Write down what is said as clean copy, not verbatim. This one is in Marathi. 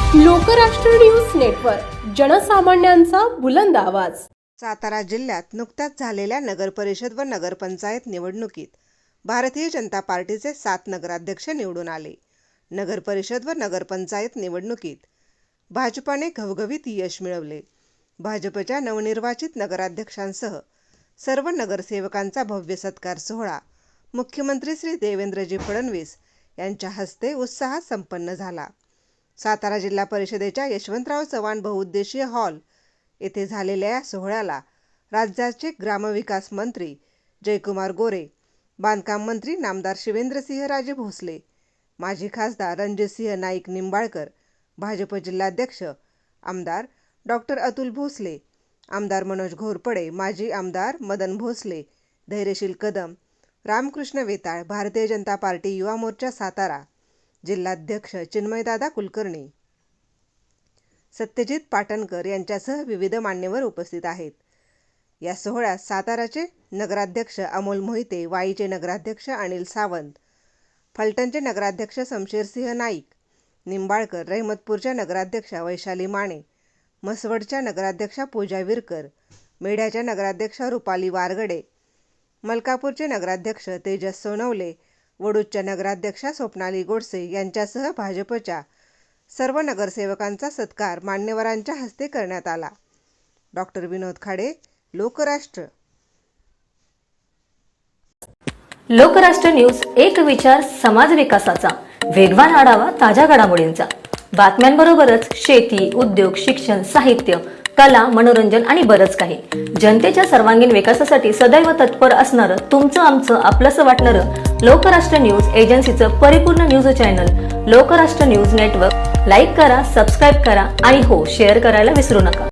लोकराष्ट्र न्यूज नेटवर्क, जनसामान्यांचा बुलंद आवाज। सातारा जिल्ह्यात नुकत्याच झालेल्या नगरपरिषद व नगरपंचायत निवडणुकीत भारतीय जनता पार्टीचे 7 नगराध्यक्ष निवडून आले। नगरपरिषद व नगरपंचायत निवडणुकीत भाजपाने घवघवीत यश मिळवले। भाजपच्या नवनिर्वाचित नगराध्यक्षांसह सर्व नगरसेवकांचा भव्य सत्कार सोहळा मुख्यमंत्री श्री देवेंद्रजी फडणवीस यांच्या हस्ते उत्साहात संपन्न झाला। सातारा जिल्हा परिषदेच्या यशवंतराव चव्हाण बहुउद्देशीय हॉल येथे झालेल्या या सोहळ्याला राज्याचे ग्रामविकास मंत्री जयकुमार गोरे, बांधकाम मंत्री नामदार शिवेंद्रसिंहराजे भोसले, माजी खासदार रणजितसिंह नाईक निंबाळकर, भाजप जिल्हाध्यक्ष आमदार डॉक्टर अतुल भोसले, आमदार मनोज घोरपडे, माजी आमदार मदन भोसले, धैर्यशील कदम, रामकृष्ण वेताळ, भारतीय जनता पार्टी युवा मोर्चा सातारा जिल्हाध्यक्ष चिन्मयदादा कुलकर्णी, सत्यजित पाटणकर यांच्यासह विविध मान्यवर उपस्थित आहेत। या सोहळ्यात साताराचे नगराध्यक्ष अमोल मोहिते, वाईचे नगराध्यक्ष अनिल सावंत, फलटणचे नगराध्यक्ष शमशेरसिंह नाईक निंबाळकर, रहमतपूरच्या नगराध्यक्षा वैशाली माने, म्हसवडच्या नगराध्यक्षा पूजा विरकर, मेढ्याच्या नगराध्यक्षा रुपाली वारगडे, मलकापूरचे नगराध्यक्ष तेजस सोनवले, वडूजच्या नगराध्यक्षा स्वप्नाली गोडसे यांच्यासह भाजपच्या सर्व नगरसेवकांचा सत्कार मान्यवरांच्या हस्ते करण्यात आला। डॉक्टर विनोद खाडे, लोकराष्ट्र। लोकराष्ट्र न्यूज, एक विचार समाज विकासाचा, वेगवान आढावा ताज्या घडामोडींचा, बातम्यांबरोबरच शेती, उद्योग, शिक्षण, साहित्य, कला, मनोरंजन आणि बरंच काही। जनतेच्या सर्वांगीण विकासासाठी सदैव तत्पर असणारं, तुमचं आमचं आपलंसं वाटणारं लोकराष्ट्र न्यूज एजन्सीचं परिपूर्ण news channel Lokrashtra news network like करा, सबस्क्राईब करा आणि हो, शेअर करायला विसरू नका।